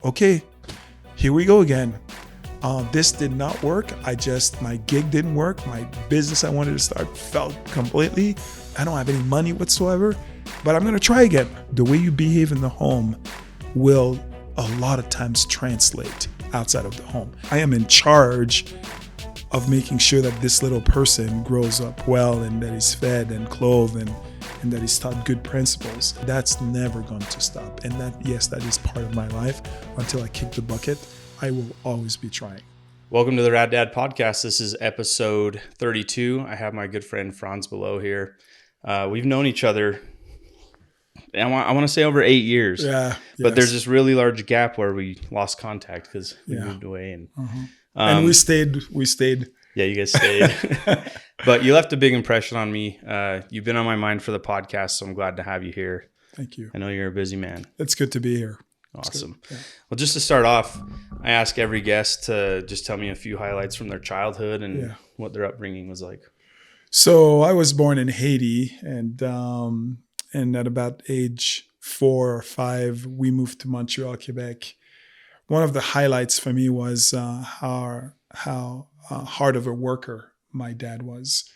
okay, here we go again. This did not work. My gig didn't work. My business I wanted to start felt completely. I don't have any money whatsoever, but I'm going to try again. The way you behave in the home will a lot of times translate outside of the home. I am in charge of making sure that this little person grows up well and that he's fed and clothed and that he's taught good principles. That's never going to stop. And that is part of my life. Until I kick the bucket, I will always be trying. Welcome to the Rad Dad Podcast. This is episode 32. I have my good friend Frantz Belot here. We've known each other, I want to say over 8 years. Yeah. But there's this really large gap where we lost contact because we moved away. And we stayed. Yeah, you guys stayed. But you left a big impression on me. You've been on my mind for the podcast, so I'm glad to have you here. Thank you. I know you're a busy man. It's good to be here. Awesome. Yeah. Well, just to start off, I ask every guest to just tell me a few highlights from their childhood and what their upbringing was like. So I was born in Haiti, and at about age 4 or 5, we moved to Montreal, Quebec. One of the highlights for me was how hard of a worker my dad was,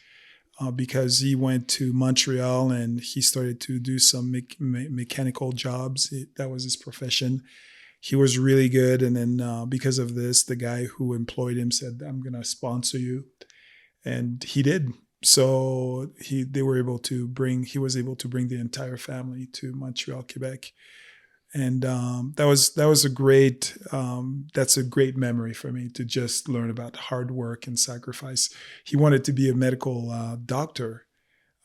because he went to Montreal and he started to do some mechanical jobs. That was his profession. He was really good. And then because of this, the guy who employed him said, "I'm going to sponsor you." And he did. So he was able to bring the entire family to Montreal, Quebec. And that's a great memory for me, to just learn about hard work and sacrifice. He wanted to be a medical doctor,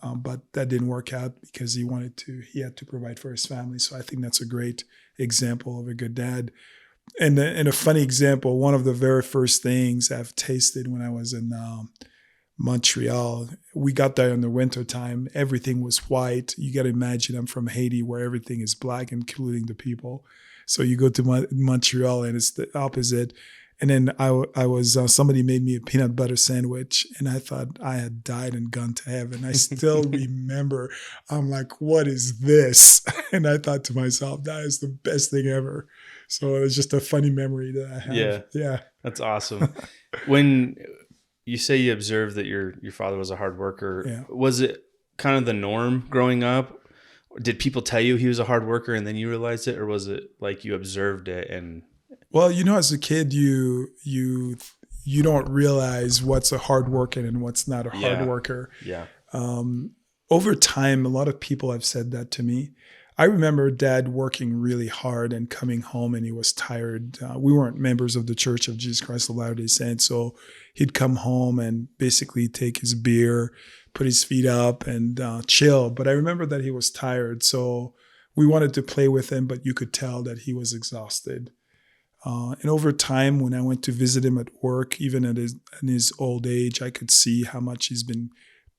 but that didn't work out because he had to provide for his family. So I think that's a great example of a good dad. And a funny example, one of the very first things I've tasted when I was in Montreal, we got there in the winter time. Everything was white. You got to imagine, I'm from Haiti, where everything is black, including the people. So you go to Montreal and it's the opposite. And then I was somebody made me a peanut butter sandwich, and I thought I had died and gone to heaven. I still remember. I'm like, what is this? And I thought to myself, that is the best thing ever. So it was just a funny memory that I have. Yeah, that's awesome. When you say you observed that your father was a hard worker. Was it kind of the norm growing up? Did people tell you he was a hard worker and then you realized it, or was it like you observed it? And well, as a kid, you don't realize what's a hard worker and what's not a hard worker. Yeah. Over time, a lot of people have said that to me. I remember Dad working really hard and coming home and he was tired. We weren't members of the Church of Jesus Christ of Latter-day Saints, so he'd come home and basically take his beer, put his feet up and chill. But I remember that he was tired, so we wanted to play with him, but you could tell that he was exhausted. And over time, when I went to visit him at work, even in his old age, I could see how much he's been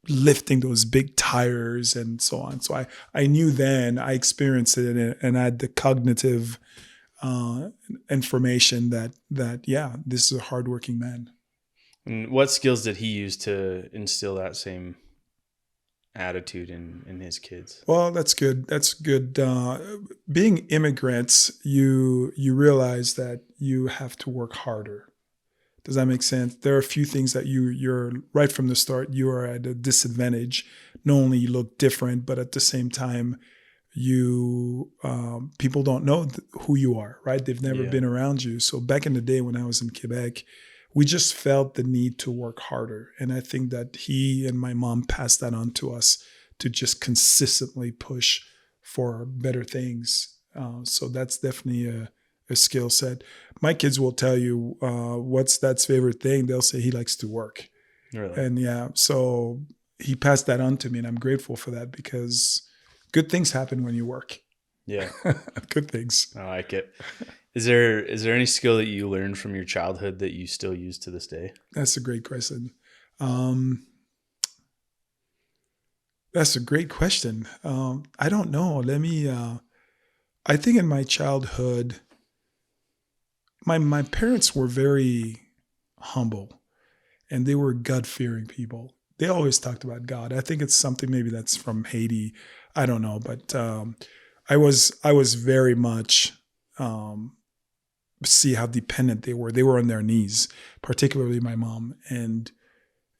lifting those big tires and so on. So I knew then, I experienced it, and I had the cognitive information that this is a hardworking man. And what skills did he use to instill that same attitude in his kids? Well, that's good. That's good. Being immigrants, you realize that you have to work harder. Does that make sense? There are a few things that you're right from the start, you are at a disadvantage. Not only you look different, but at the same time, people don't know who you are, right? They've never been around you. So back in the day when I was in Quebec, we just felt the need to work harder. And I think that he and my mom passed that on to us, to just consistently push for better things. So that's definitely a skill set. My kids will tell you what's Dad's favorite thing. They'll say he likes to work. Really? And so he passed that on to me, and I'm grateful for that, because good things happen when you work. Yeah. Good things. I like it. Is there any skill that you learned from your childhood that you still use to this day? That's a great question. That's a great question. I don't know. I think in my childhood, my parents were very humble, and they were God-fearing people. They always talked about God. I think it's something maybe that's from Haiti. I don't know, but I was very much see how dependent they were. They were on their knees, particularly my mom. And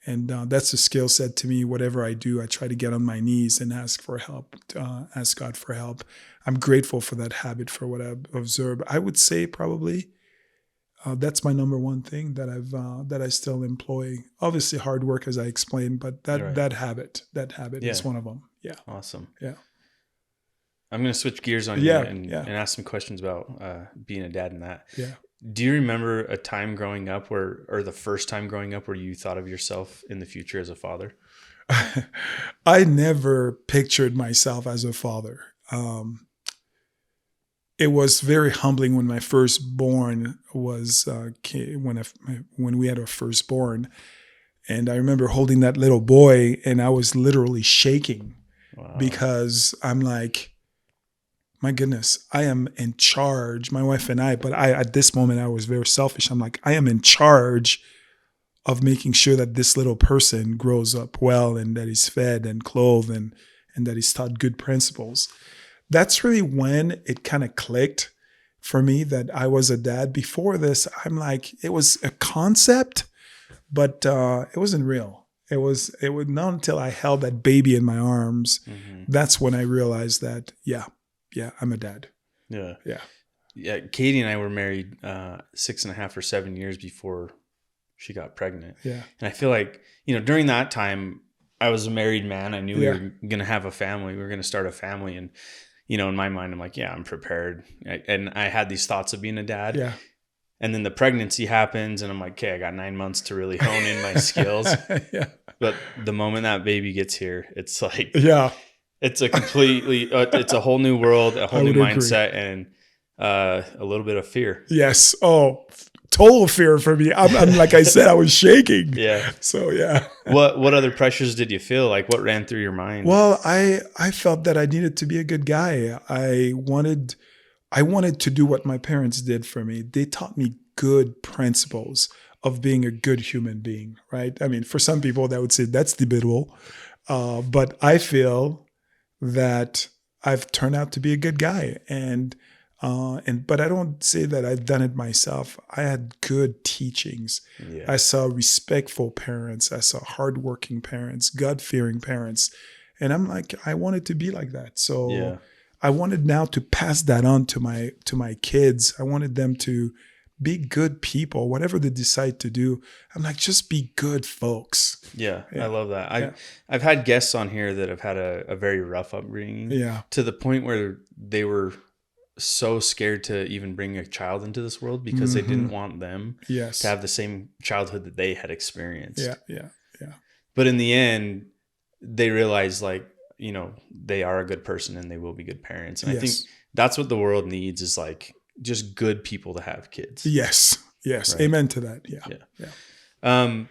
that's a skill set to me. Whatever I do, I try to get on my knees and ask for help, ask God for help. I'm grateful for that habit, for what I've observed. I would say probably that's my number one thing that I still employ. Obviously hard work, as I explained, but that habit is one of them. Yeah. Awesome. Yeah. I'm going to switch gears on you and ask some questions about being a dad and that. Yeah. Do you remember a time growing up or the first time growing up where you thought of yourself in the future as a father? I never pictured myself as a father. It was very humbling when my firstborn was when we had our firstborn, and I remember holding that little boy, and I was literally shaking because I'm like, my goodness, I am in charge. My wife and I, but at this moment I was very selfish. I'm like, I am in charge of making sure that this little person grows up well and that he's fed and clothed and that he's taught good principles. That's really when it kind of clicked for me that I was a dad. Before this, I'm like, it was a concept, but it wasn't real. It was not until I held that baby in my arms, that's when I realized that, yeah, I'm a dad. Yeah. Katie and I were married 6.5 or 7 years before she got pregnant. Yeah. And I feel like, during that time, I was a married man. I knew we were going to have a family. We were going to start a family. And, in my mind, I'm like, yeah, I'm prepared. And I had these thoughts of being a dad. Yeah. And then the pregnancy happens and I'm like, okay, I got 9 months to really hone in my skills. Yeah. But the moment that baby gets here, it's like, it's a completely, it's a whole new world, a whole new mindset, and a little bit of fear. Yes. Oh, total fear for me. I'm like I said, I was shaking. Yeah. So yeah. What other pressures did you feel? Like what ran through your mind? Well, I felt that I needed to be a good guy. I wanted to do what my parents did for me. They taught me good principles of being a good human being, right? I mean, for some people that would say that's debatable. But I feel that I've turned out to be a good guy. But I don't say that I've done it myself. I had good teachings. Yeah. I saw respectful parents. I saw hardworking parents, God-fearing parents. And I'm like, I wanted to be like that. So I wanted now to pass that on to my kids. I wanted them to be good people, whatever they decide to do. I'm like, just be good folks. Yeah. I love that. I've had guests on here that have had a very rough upbringing. Yeah. To the point where they were so scared to even bring a child into this world because they didn't want them to have the same childhood that they had experienced. Yeah. But in the end, they realized they are a good person and they will be good parents. And I think that's what the world needs is like just good people to have kids. Yes. Right? Amen to that. Yeah.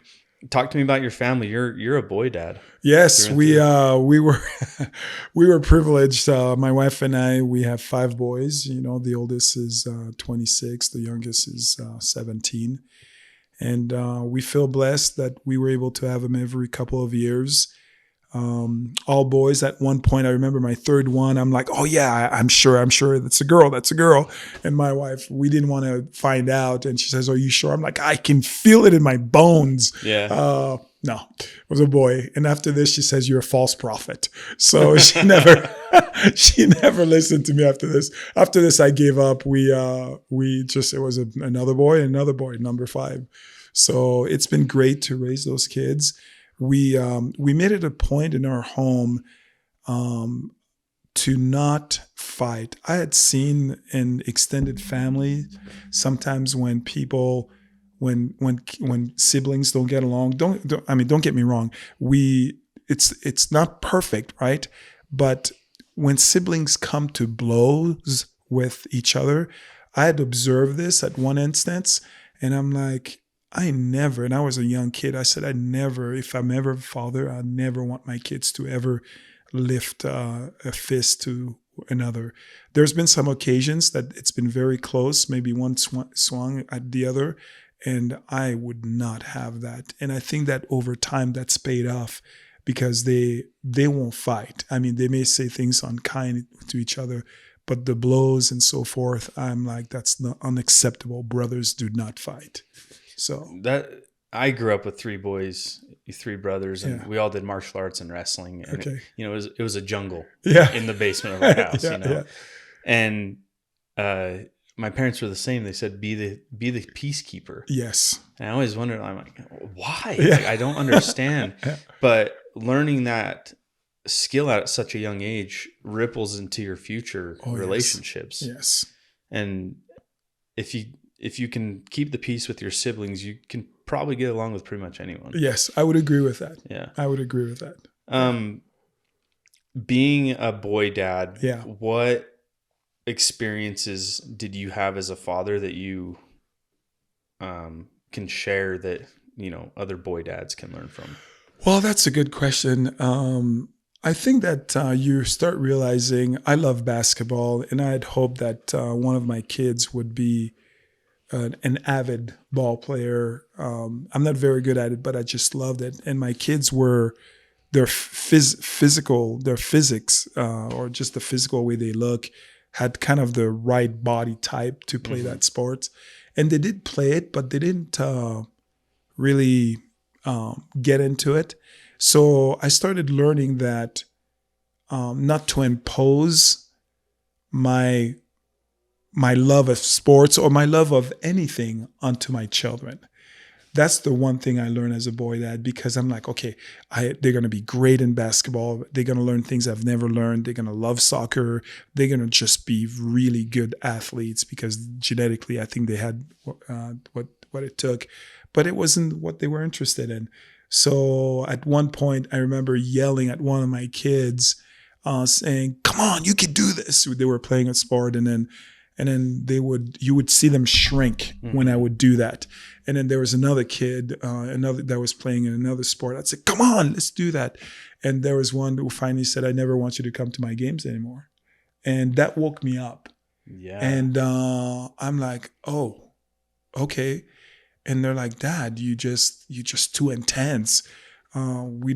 Talk to me about your family. You're a boy dad. Yes, we were we were privileged. My wife and I, we have 5 boys. The oldest is 26, the youngest is 17, and we feel blessed that we were able to have them every couple of years. All boys. At one point, I remember my third one. I'm like, oh yeah, I'm sure that's a girl. And my wife, we didn't want to find out, and she says, "Are you sure?" I'm like, I can feel it in my bones. Yeah. No, it was a boy. And after this, she says, "You're a false prophet." So she never listened to me after this. After this, I gave up. It was another boy, number 5. So it's been great to raise those kids. We made it a point in our home to not fight. I had seen in extended family sometimes when people, when siblings don't get along. Don't get me wrong. It's not perfect, right? But when siblings come to blows with each other, I had observed this at one instance, and I'm like, and I was a young kid, I said, if I'm ever a father, I never want my kids to ever lift a fist to another. There's been some occasions that it's been very close, maybe one swung at the other, and I would not have that. And I think that over time that's paid off because they won't fight. I mean, they may say things unkind to each other, but the blows and so forth, I'm like, that's not unacceptable. Brothers do not fight. So that I grew up with three brothers, and yeah. we all did martial arts and wrestling. And Okay. it was a jungle Yeah. in the basement of our house, Yeah, yeah. And my parents were the same. They said, be the peacekeeper. Yes. And I always wondered, I'm like, why? Yeah. Like, I don't understand. Yeah. But learning that skill at such a young age ripples into your future relationships. Yes. And if you can keep the peace with your siblings, you can probably get along with pretty much anyone. Yes, I would agree with that. Yeah. I would agree with that. Being a boy dad, yeah. What experiences did you have as a father that you can share that, other boy dads can learn from? Well, that's a good question. I think that you start realizing I love basketball, and I had hoped that one of my kids would be an avid ball player. I'm not very good at it, but I just loved it. And my kids were their physics, or just the physical way they look, had kind of the right body type to play that sport. And they did play it, but they didn't really get into it. So I started learning that not to impose my love of sports or my love of anything onto my children. That's the one thing I learned as a boy dad, because I'm like, okay, they're going to be great in basketball. They're going to learn things I've never learned. They're going to love soccer. They're going to just be really good athletes because genetically I think they had what it took, but it wasn't what they were interested in. So at one point I remember yelling at one of my kids saying, come on, you can do this. They were playing a sport, and then you would see them shrink when I would do that. And then there was another kid, that was playing in another sport. I'd say, come on, let's do that. And there was one who finally said, I never want you to come to my games anymore. And that woke me up. Yeah. And I'm like, oh, okay. And they're like, Dad, you're just too intense. We're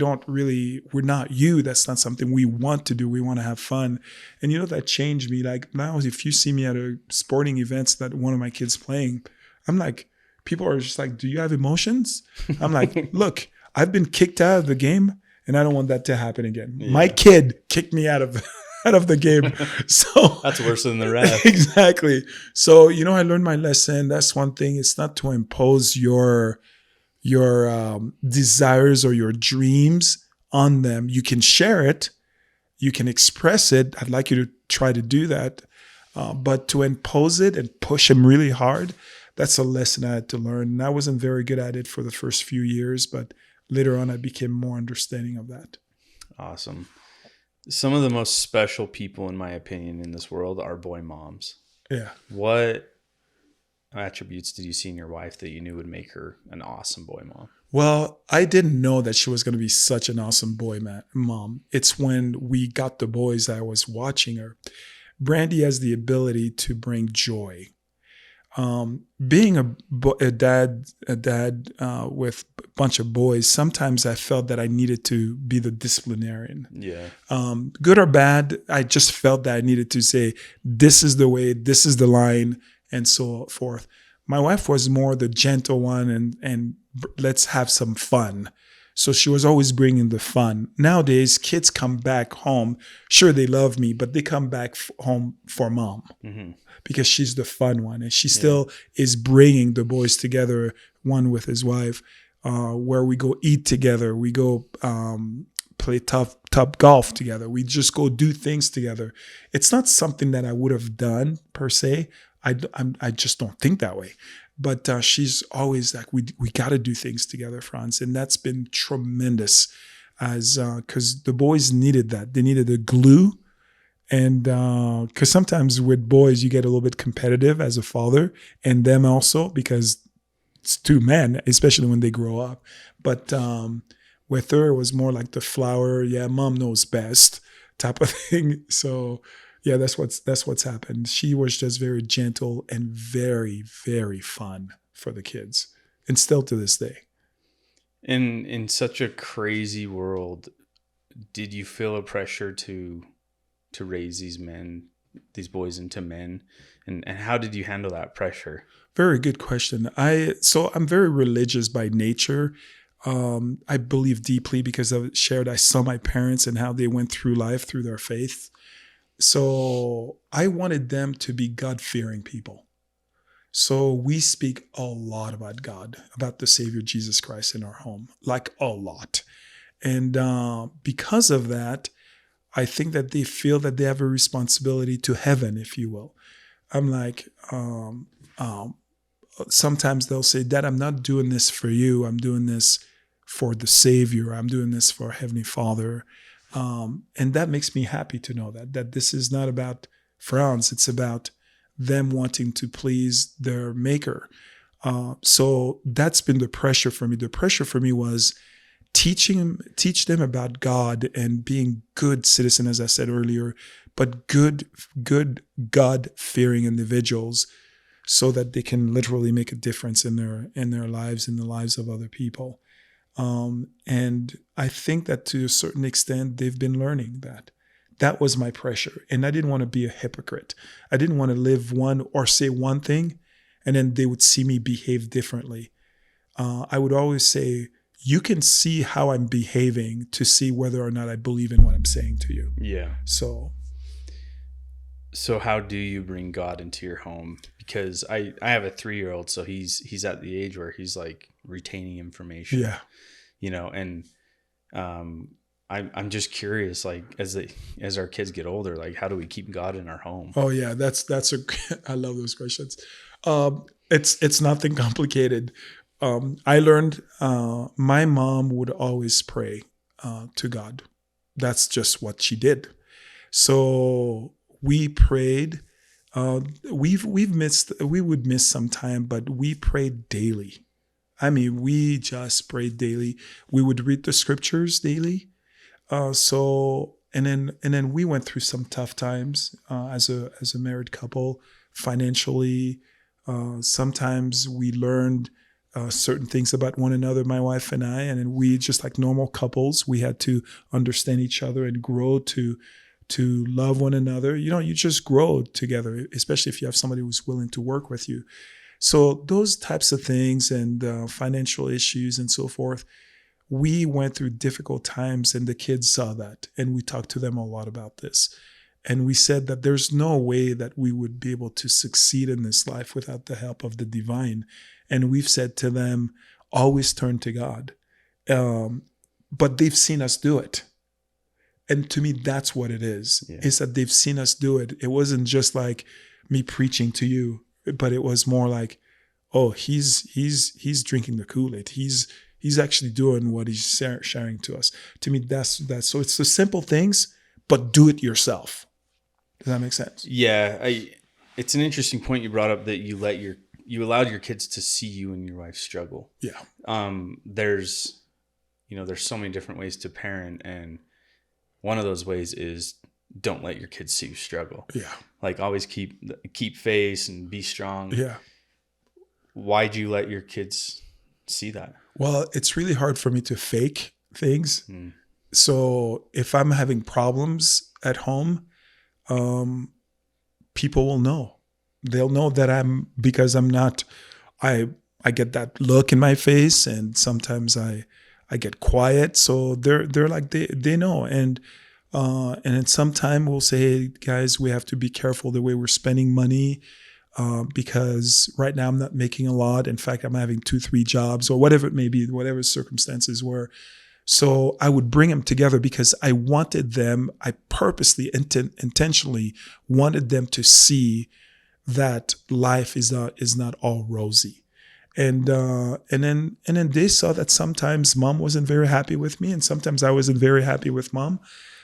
not you. That's not something we want to do. We want to have fun. And that changed me. Like now, if you see me at a sporting events that one of my kids playing, I'm like, people are just like, do you have emotions? I'm like, look, I've been kicked out of the game and I don't want that to happen again. Yeah. My kid kicked me out of the game. So that's worse than the rest. Exactly. So, I learned my lesson. That's one thing. It's not to impose your desires or your dreams on them. You can share it. You can express it. I'd like you to try to do that. But to impose it and push them really hard, that's a lesson I had to learn. And I wasn't very good at it for the first few years, but later on I became more understanding of that. Awesome. Some of the most special people, in my opinion, in this world are boy moms. Yeah. What attributes did you see in your wife that you knew would make her an awesome boy mom? Well, I didn't know that she was going to be such an awesome boy mom. It's when we got the boys that I was watching her. Brandy has the ability to bring joy. Being a dad with a bunch of boys, sometimes I felt that I needed to be the disciplinarian. Yeah. Good or bad, I just felt that I needed to say, this is the way, this is the line, and so forth. My wife was more the gentle one and let's have some fun. So she was always bringing the fun. Nowadays, kids come back home. Sure, they love me, but they come back home for mom because she's the fun one. And she still is bringing the boys together, one with his wife, where we go eat together. We go play tough golf together. We just go do things together. It's not something that I would have done per se. I just don't think that way. But she's always like, we got to do things together, Frantz. And that's been tremendous because the boys needed that. They needed a glue. And because sometimes with boys, you get a little bit competitive as a father and them also because it's two men, especially when they grow up. But with her, it was more like the flower. Yeah, mom knows best type of thing. So yeah, that's what's happened. She was just very gentle and very, very fun for the kids, and still to this day. In such a crazy world, did you feel a pressure to raise these men these boys into men, and how did you handle that pressure? Very good question. I'm very religious by nature. I believe deeply because I saw my parents and how they went through life through their faith. So I wanted them to be God-fearing people. So we speak a lot about God, about the Savior Jesus Christ in our home, like a lot. And because of that, I think that they feel that they have a responsibility to heaven, if you will. I'm like, sometimes they'll say, Dad, I'm not doing this for you. I'm doing this for the Savior. I'm doing this for Heavenly Father. And that makes me happy to know that this is not about Frantz. It's about them wanting to please their maker. So that's been the pressure for me. The pressure for me was teach them about God and being good citizen, as I said earlier, but good God-fearing individuals, so that they can literally make a difference in their lives, in the lives of other people. And I think that to a certain extent, they've been learning that. That was my pressure. And I didn't want to be a hypocrite. I didn't want to live one or say one thing, and then they would see me behave differently. I would always say, you can see how I'm behaving to see whether or not I believe in what I'm saying to you. Yeah. So how do you bring God into your home? Because I have a 3-year-old, so he's at the age where he's like retaining information. Yeah. And I'm just curious, like as our kids get older, like how do we keep God in our home? Oh yeah, I love those questions. It's nothing complicated. I learned my mom would always pray to God. That's just what she did. So we prayed. We would miss some time, but we prayed daily. I mean, we just prayed daily. We would read the scriptures daily. And then we went through some tough times as a married couple, financially. Sometimes we learned certain things about one another, my wife and I, and then we, just like normal couples, we had to understand each other and grow to love one another. You just grow together, especially if you have somebody who's willing to work with you. So those types of things and financial issues and so forth, we went through difficult times, and the kids saw that, and we talked to them a lot about this. And we said that there's no way that we would be able to succeed in this life without the help of the divine. And we've said to them, always turn to God. But they've seen us do it. And to me, that's what it is. Yeah. Is that they've seen us do it. It wasn't just like me preaching to you, but it was more like, oh, he's drinking the Kool-Aid. He's actually doing what he's sharing to us. To me, that's so it's the simple things, but do it yourself. Does that make sense? Yeah, it's an interesting point you brought up, that you allowed your kids to see you and your wife struggle. Yeah. There's so many different ways to parent, and one of those ways is don't let your kids see you struggle. Yeah. Like always keep face and be strong. Yeah. Why'd you let your kids see that? Well, it's really hard for me to fake things. So if I'm having problems at home, people will know. They'll know that because I'm not, I get that look in my face, and sometimes I get quiet. So they're like, they know. And then sometime we'll say, hey, guys, we have to be careful the way we're spending money. Because right now I'm not making a lot. In fact, I'm having 2-3 jobs, or whatever it may be, whatever circumstances were. So I would bring them together because I wanted them, I purposely, intentionally wanted them to see that life is not all rosy. And then they saw that sometimes mom wasn't very happy with me, and sometimes I wasn't very happy with mom.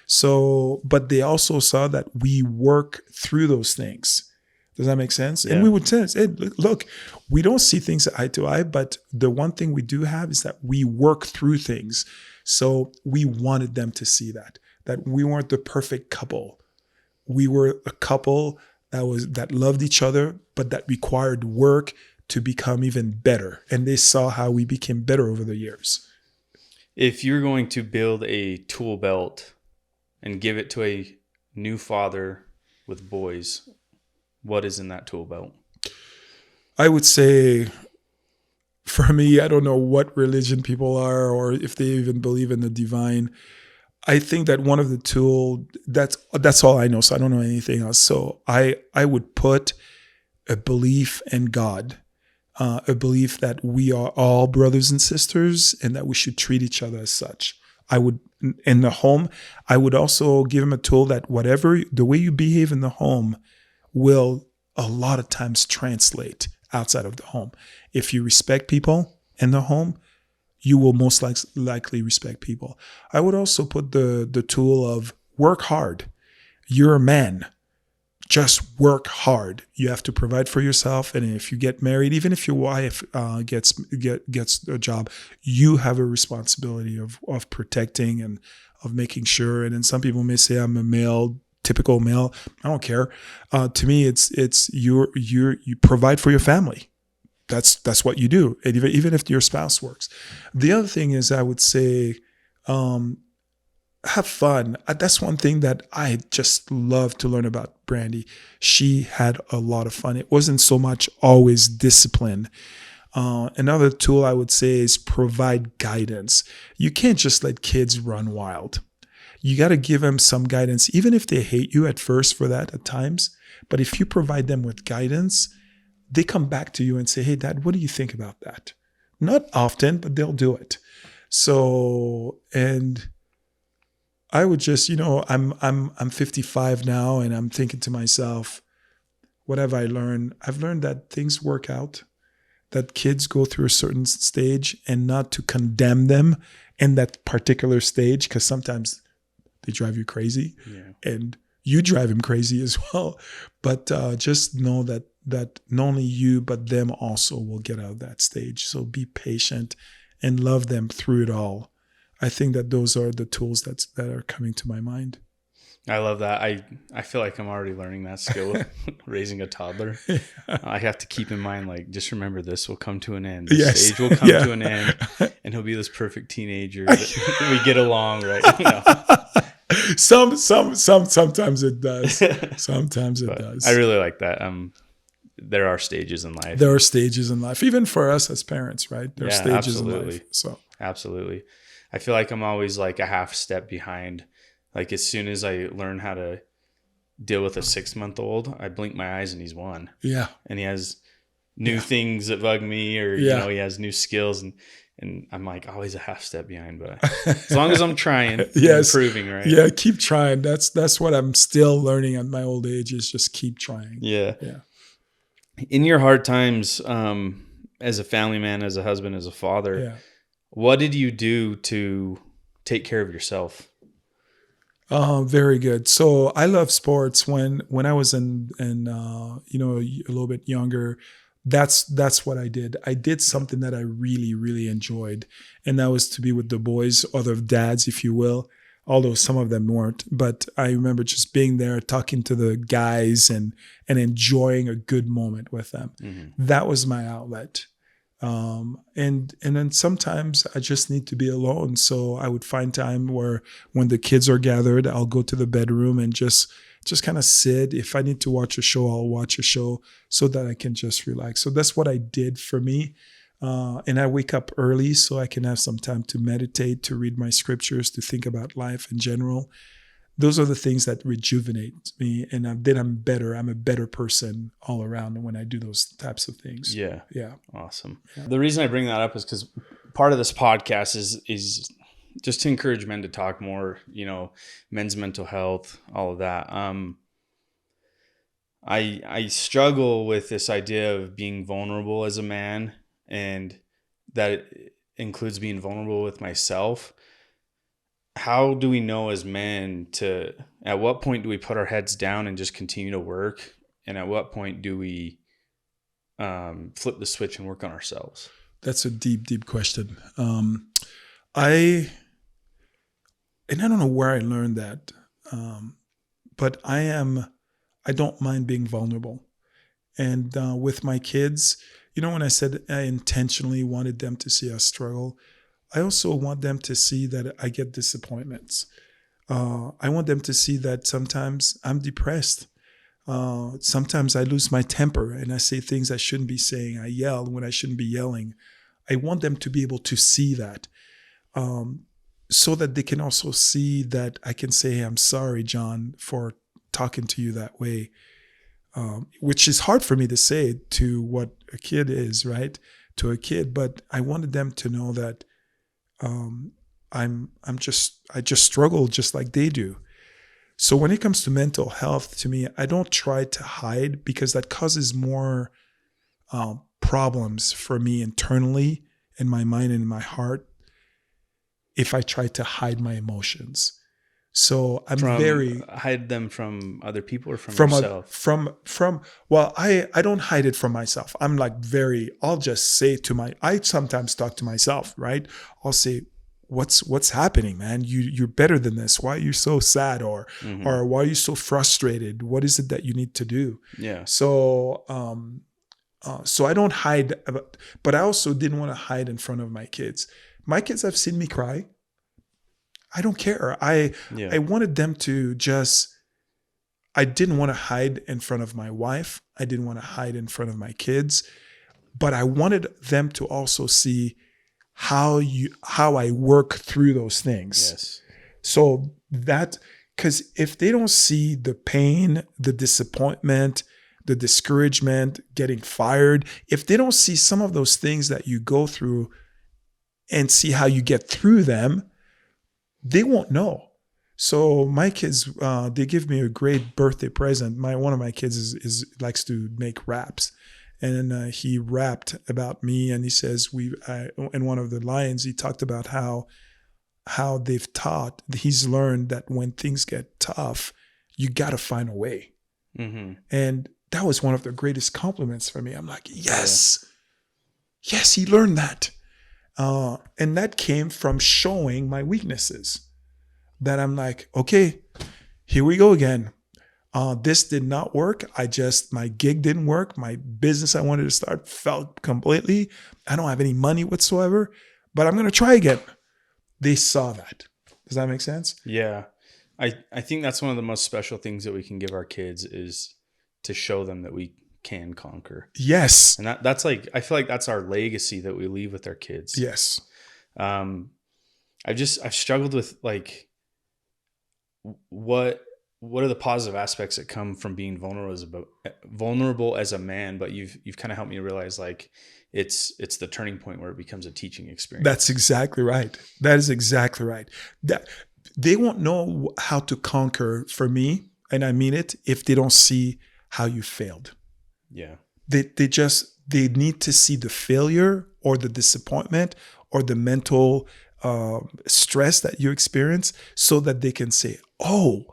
So, but they also saw that we work through those things. Does that make sense? Yeah. And we would say, hey, look, we don't see things eye to eye, but the one thing we do have is that we work through things. So we wanted them to see that we weren't the perfect couple. We were a couple that loved each other, but that required work to become even better. And they saw how we became better over the years. If you're going to build a tool belt and give it to a new father with boys, what is in that tool belt? I would say, for me, I don't know what religion people are or if they even believe in the divine. I think that one of the tools, that's all I know. So I don't know anything else. So I would put a belief in God, a belief that we are all brothers and sisters and that we should treat each other as such. I would, in the home, I would also give him a tool that the way you behave in the home will a lot of times translate outside of the home. If you respect people in the home, you will most likely respect people. I would also put the tool of work hard. You're a man. Just work hard. You have to provide for yourself. And if you get married, even if your wife gets a job, you have a responsibility of protecting and of making sure. And then some people may say, I'm a male, typical male. I don't care. To me, it's you provide for your family. That's what you do. And even if your spouse works. The other thing is, I would say, have fun. That's one thing that I just love to learn about Brandy. She had a lot of fun. It wasn't so much always discipline. Another tool I would say is provide guidance. You can't just let kids run wild. You got to give them some guidance, even if they hate you at first for that at times. But if you provide them with guidance, they come back to you and say, hey, Dad, what do you think about that? Not often, but they'll do it. So, and I would just, I'm 55 now, and I'm thinking to myself, what have I learned? I've learned that things work out, that kids go through a certain stage, and not to condemn them in that particular stage, because sometimes they drive you crazy, and you drive them crazy as well. But just know that not only you, but them also will get out of that stage. So be patient and love them through it all. I think that those are the tools that are coming to my mind. I love that. I feel like I'm already learning that skill of raising a toddler. Yeah. I have to keep in mind, like, just remember this will come to an end. This stage will come to an end, and he'll be this perfect teenager that we get along, right? Sometimes it does. Sometimes it does. I really like that. There are stages in life. There are stages in life, even for us as parents, right? There are stages absolutely. in life. So absolutely. I feel like I'm always like a half step behind. Like as soon as I learn how to deal with a 6-month-old, I blink my eyes and he's 1. Yeah. And he has new things that bug me, or he has new skills, and I'm like always a half step behind. But as long as I'm trying, improving, right? Yeah, keep trying. That's what I'm still learning at my old age, is just keep trying. Yeah. In your hard times, as a family man, as a husband, as a father, what did you do to take care of yourself? Very good. So I love sports. When I was in a little bit younger, that's what I did. I did something that I really, really enjoyed, and that was to be with the boys, other dads, if you will, although some of them weren't. But I remember just being there, talking to the guys and enjoying a good moment with them. Mm-hmm. That was my outlet. And then sometimes I just need to be alone. So I would find time where when the kids are gathered, I'll go to the bedroom and just kind of sit. If I need to watch a show, I'll watch a show so that I can just relax. So that's what I did for me. And I wake up early so I can have some time to meditate, to read my scriptures, to think about life in general. Those are the things that rejuvenate me, and then I'm better. I'm a better person all around when I do those types of things. Yeah. Awesome. Yeah. The reason I bring that up is because part of this podcast is just to encourage men to talk more, men's mental health, all of that. I struggle with this idea of being vulnerable as a man, and that includes being vulnerable with myself. How do we know as men at what point do we put our heads down and just continue to work? And at what point do we flip the switch and work on ourselves? That's a deep, deep question. I don't know where I learned that. But I don't mind being vulnerable. And with my kids, when I said I intentionally wanted them to see us struggle, I also want them to see that I get disappointments. I want them to see that sometimes I'm depressed. Sometimes I lose my temper and I say things I shouldn't be saying. I yell when I shouldn't be yelling. I want them to be able to see that, so that they can also see that I can say, hey, I'm sorry, John, for talking to you that way, which is hard for me to say to what a kid is, right? To a kid. But I wanted them to know that I just struggle just like they do. So when it comes to mental health, to me, I don't try to hide, because that causes more problems for me internally in my mind and in my heart if I try to hide my emotions. So I'm hide them from other people or from yourself? Well, I don't hide it from myself. I'm like I'll just say I sometimes talk to myself, right? I'll say, what's happening, man? You're better than this. Why are you so sad? Or why are you so frustrated? What is it that you need to do? Yeah. So I don't hide, but I also didn't want to hide in front of my kids. My kids have seen me cry. I don't care. I wanted them to I didn't want to hide in front of my wife. I didn't want to hide in front of my kids, but I wanted them to also see how I work through those things. Yes. So because if they don't see the pain, the disappointment, the discouragement, getting fired, if they don't see some of those things that you go through and see how you get through them, they won't know. So my kids, they give me a great birthday present. One of my kids likes to make raps. And he rapped about me, and he says in one of the lines, he talked about how he's learned that when things get tough, you got to find a way. Mm-hmm. And that was one of the greatest compliments for me. I'm like, yes, he learned that. And that came from showing my weaknesses, that I'm like, okay, here we go again. This did not work. My gig didn't work. My business I wanted to start failed completely. I don't have any money whatsoever, but I'm going to try again. They saw that. Does that make sense? Yeah. I think that's one of the most special things that we can give our kids, is to show them that we can conquer. Yes. And that's like, I feel like that's our legacy that we leave with our kids. Yes. I've struggled with like, what are the positive aspects that come from being vulnerable as a man, but you've kind of helped me realize like it's the turning point where it becomes a teaching experience. That's exactly right. That is exactly right. That they won't know how to conquer, for me, and I mean it, if they don't see how you failed. Yeah. They need to see the failure or the disappointment or the mental stress that you experience, so that they can say, oh,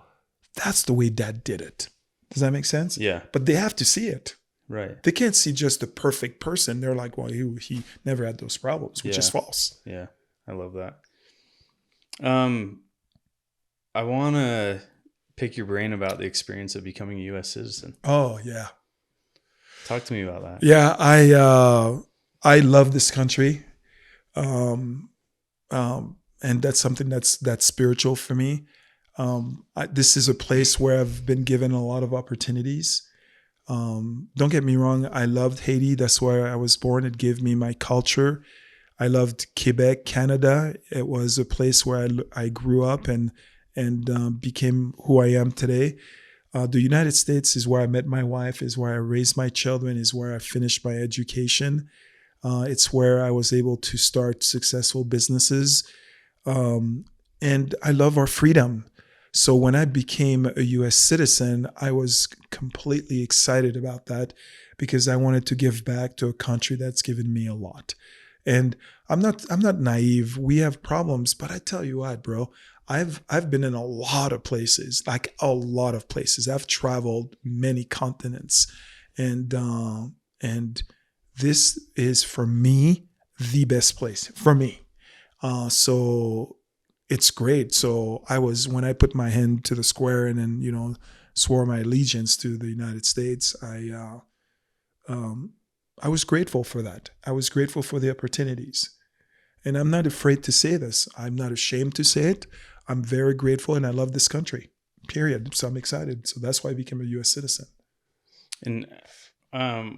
that's the way Dad did it. Does that make sense? Yeah. But they have to see it. Right. They can't see just the perfect person. They're like, well, he never had those problems, which is false. Yeah. I love that. I want to pick your brain about the experience of becoming a U.S. citizen. Oh, yeah. Talk to me about that. Yeah. I love this country. And that's something that's spiritual for me. This is a place where I've been given a lot of opportunities. Don't get me wrong. I loved Haiti. That's where I was born. It gave me my culture. I loved Quebec, Canada. It was a place where I grew up and became who I am today. The United States is where I met my wife, is where I raised my children, is where I finished my education. It's where I was able to start successful businesses. And I love our freedom. So when I became a U.S. citizen, I was completely excited about that, because I wanted to give back to a country that's given me a lot. And I'm not naive. We have problems, but I tell you what, bro, I've been in a lot of places, like a lot of places. I've traveled many continents, and this is, for me, the best place for me. So it's great. So when I put my hand to the square and then, swore my allegiance to the United States, I was grateful for that. I was grateful for the opportunities. And I'm not afraid to say this. I'm not ashamed to say it. I'm very grateful, and I love this country, period. So I'm excited. So that's why I became a U.S. citizen. And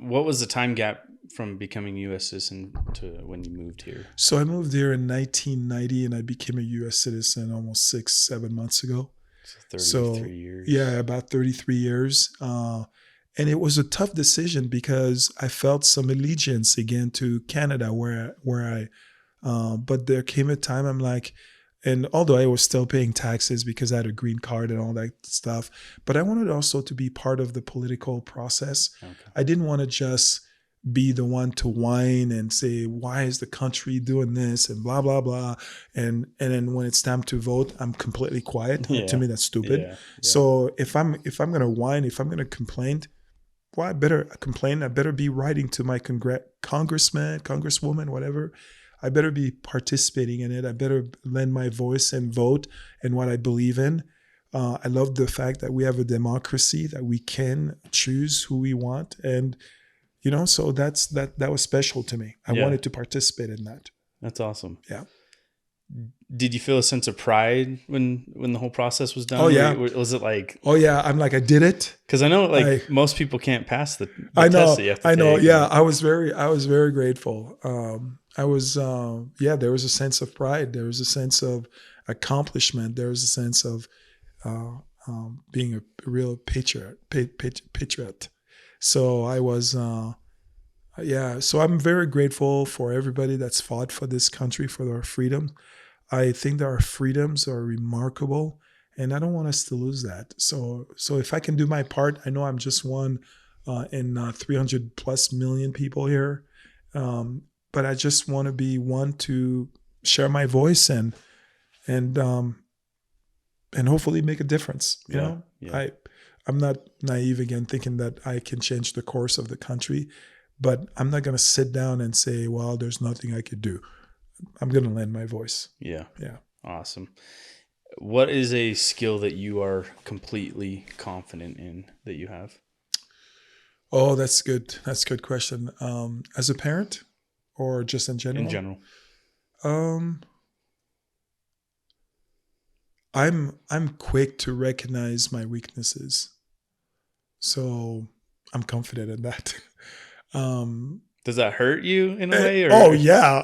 what was the time gap from becoming U.S. citizen to when you moved here? So I moved here in 1990, and I became a U.S. citizen almost 6-7 months ago. So 33 years. Yeah, about 33 years. And it was a tough decision because I felt some allegiance again to Canada, but there came a time I'm like, and although I was still paying taxes because I had a green card and all that stuff, but I wanted also to be part of the political process. Okay. I didn't want to just be the one to whine and say, why is the country doing this and blah, blah, blah. And then when it's time to vote, I'm completely quiet. Yeah. To me, that's stupid. Yeah. So if I'm going to whine, if I'm going to complain, well, I better complain. I better be writing to my congressman, congresswoman, whatever. I better be participating in it. I better lend my voice and vote in what I believe in. I love the fact that we have a democracy, that we can choose who we want. And, so that was special to me. I wanted to participate in that. That's awesome. Yeah. Did you feel a sense of pride when the whole process was done? Oh, yeah. Was it like... Oh, yeah. I'm like, I did it. Because I know most people can't pass the test that you have to take. I know. Yeah. I was very grateful. there was a sense of pride. There was a sense of accomplishment. There was a sense of being a real patriot. So I was, so I'm very grateful for everybody that's fought for this country, for our freedom. I think that our freedoms are remarkable, and I don't want us to lose that. So if I can do my part, I know I'm just one in 300 plus million people here, but I just want to be one to share my voice and hopefully make a difference. You know, I'm not naive again, thinking that I can change the course of the country, but I'm not going to sit down and say, well, there's nothing I could do. I'm going to lend my voice. Yeah. Awesome. What is a skill that you are completely confident in that you have? Oh, that's good. That's a good question. As a parent or just in general? In general. I'm quick to recognize my weaknesses. So I'm confident in that. Does that hurt you in a way? Or? Oh yeah.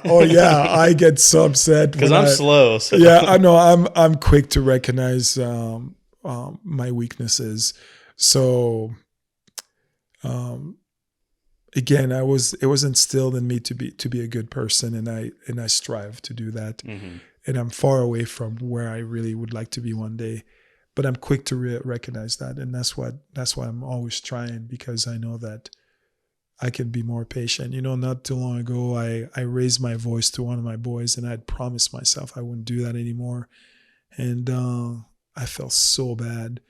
I get so upset because I'm slow. So. Yeah, I know. I'm quick to recognize my weaknesses. So again, it was instilled in me to be a good person, and I strive to do that. Mm-hmm. And I'm far away from where I really would like to be one day, but I'm quick to recognize that, and that's why I'm always trying, because I know that I can be more patient. You know, not too long ago, I raised my voice to one of my boys, and I had promised myself I wouldn't do that anymore, and I felt so bad,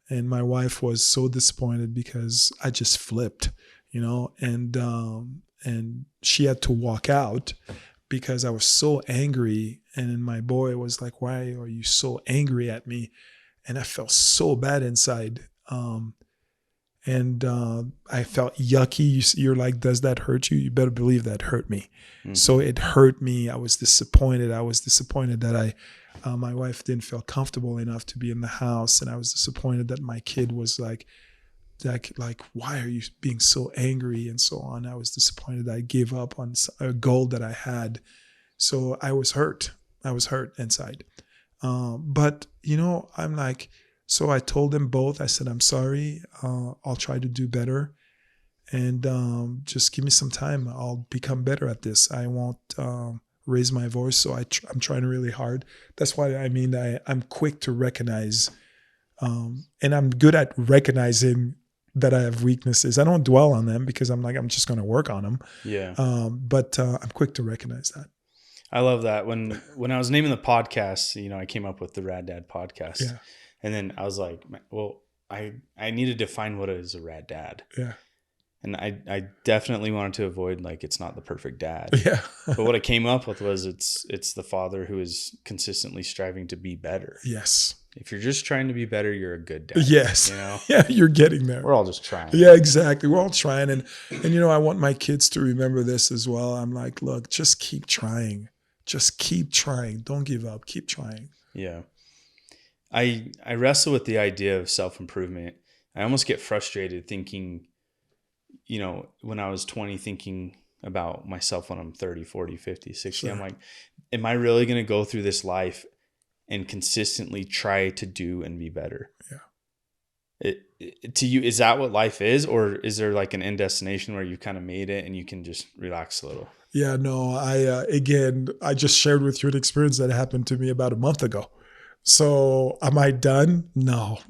and my wife was so disappointed because I just flipped, you know, and she had to walk out because I was so angry. And then my boy was like, why are you so angry at me? And I felt so bad inside. And I felt yucky. You're like, does that hurt you? You better believe that hurt me. Mm-hmm. So it hurt me. I was disappointed. That my wife didn't feel comfortable enough to be in the house. And I was disappointed that my kid was like, why are you being so angry and so on? I was disappointed that I gave up on a goal that I had. So I was hurt. Inside. But, you know, I'm like, so I told them both, I said, I'm sorry. I'll try to do better. And just give me some time. I'll become better at this. I won't raise my voice. So I'm trying really hard. That's why I'm quick to recognize. And I'm good at recognizing that I have weaknesses. I don't dwell on them because I'm just going to work on them. Yeah. But I'm quick to recognize that. I love that. When I was naming the podcast, you know, I came up with the Rad Dad podcast. Yeah. And then I was like, well, I need to define what is a rad dad. Yeah. And I definitely wanted to avoid, like, it's not the perfect dad. Yeah. But what I came up with was it's the father who is consistently striving to be better. Yes. If you're just trying to be better, you're a good dad. Yes. You know? Yeah, you're getting there. We're all just trying. Yeah, exactly. We're all trying. And you know, I want my kids to remember this as well. I'm like, look, just keep trying. Just keep trying. Don't give up. Keep trying. Yeah. I wrestle with the idea of self-improvement. I almost get frustrated thinking when I was 20 thinking about myself when I'm 30, 40, 50, 60, Sure. I'm like, am I really going to go through this life and consistently try to do and be better? Yeah. To you, is that what life is? Or is there like an end destination where you kind of made it and you can just relax a little? Yeah, no, I just shared with you an experience that happened to me about a month ago. So am I done? No.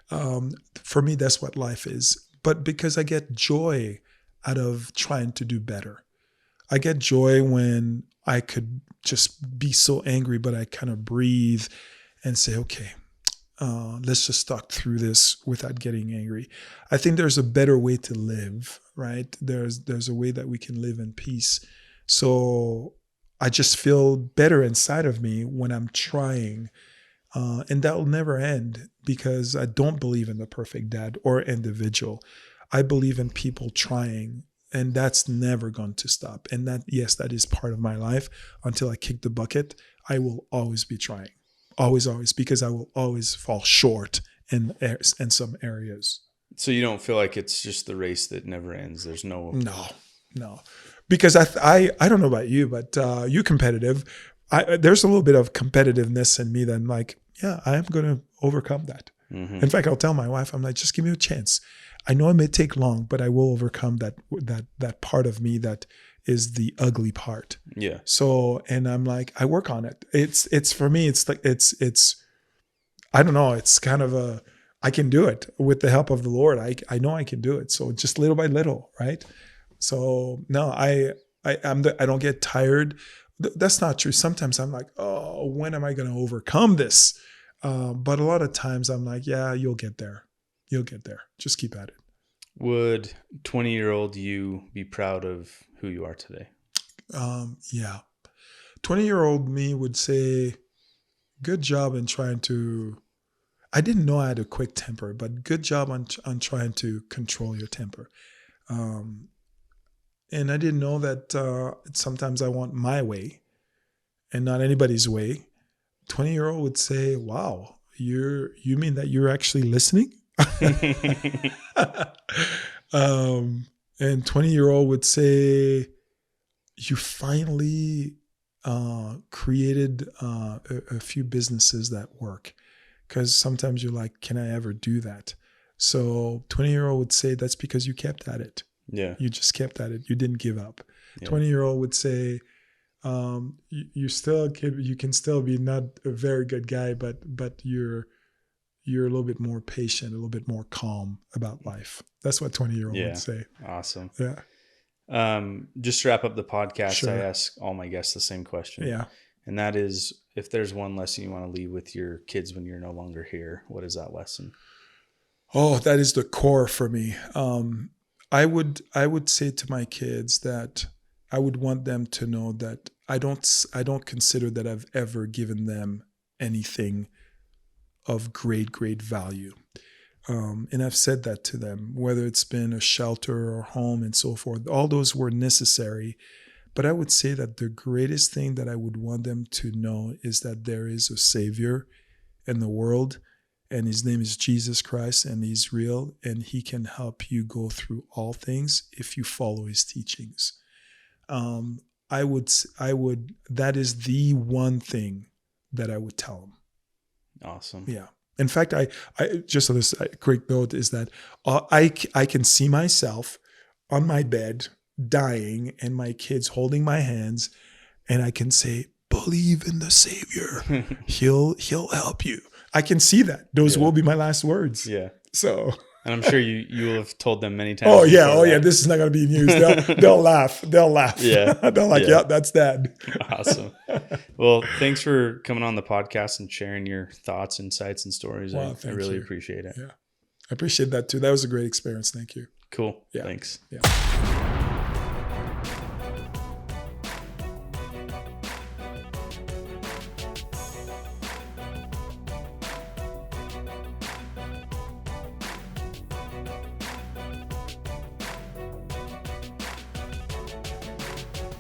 For me, that's what life is. But because I get joy out of trying to do better. I get joy when I could just be so angry, but I kind of breathe and say, okay, let's just talk through this without getting angry. I think there's a better way to live, right? There's a way that we can live in peace. So I just feel better inside of me when I'm trying. And that will never end because I don't believe in the perfect dad or individual. I believe in people trying, and that's never going to stop. And that is part of my life. Until I kick the bucket, I will always be trying. Always, because I will always fall short in some areas. So you don't feel like it's just the race that never ends? There's no. Because I don't know about you, but you competitive. There's a little bit of competitiveness in me that I'm like, yeah, I am going to overcome that. Mm-hmm. In fact, I'll tell my wife, I'm like, just give me a chance. I know it may take long, but I will overcome that part of me that is the ugly part. Yeah. So, and I'm like, I work on it. It's for me, it's like, it's, I don't know. It's kind of I can do it with the help of the Lord. I know I can do it. So just little by little, right? So no, I don't get tired. That's not true. Sometimes I'm like, oh, when am I going to overcome this? But a lot of times I'm like, yeah, you'll get there. You'll get there. Just keep at it. Would 20-year-old you be proud of who you are today? Yeah. 20-year-old me would say, good job in trying to, I didn't know I had a quick temper, but good job on trying to control your temper. And I didn't know that sometimes I want my way and not anybody's way. 20-year-old would say, wow, you mean that you're actually listening? And 20-year-old would say, you finally created a few businesses that work. Because sometimes you're like, can I ever do that? So 20-year-old would say, that's because you kept at it. Yeah. You just kept at it. You didn't give up. Yeah. 20-year-old would say, you can still be not a very good guy, but you're a little bit more patient, a little bit more calm about life. That's what 20-year-old would say. Awesome. Yeah. Just to wrap up the podcast, Sure. I ask all my guests the same question. Yeah. And that is, if there's one lesson you want to leave with your kids when you're no longer here, what is that lesson? Oh, that is the core for me. I would say to my kids that I would want them to know that I don't consider that I've ever given them anything of great value. And I've said that to them, whether it's been a shelter or home and so forth, all those were necessary. But I would say that the greatest thing that I would want them to know is that there is a Savior in the world, and his name is Jesus Christ, and he's real, and he can help you go through all things if you follow his teachings. I would, that is the one thing that I would tell them. Awesome. Yeah. In fact, I just on this quick note is that I can see myself on my bed dying and my kids holding my hands, and I can say, believe in the Savior. He'll help you. I can see that. Those will be my last words. Yeah. So. And I'm sure you will have told them many times. Oh yeah. This is not going to be news. They'll laugh. Yeah. They're like, yeah, that's Dad. Awesome. Well, thanks for coming on the podcast and sharing your thoughts, insights, and stories. I really appreciate it. Yeah. I appreciate that too. That was a great experience. Thank you. Cool. Yeah. Thanks. Yeah.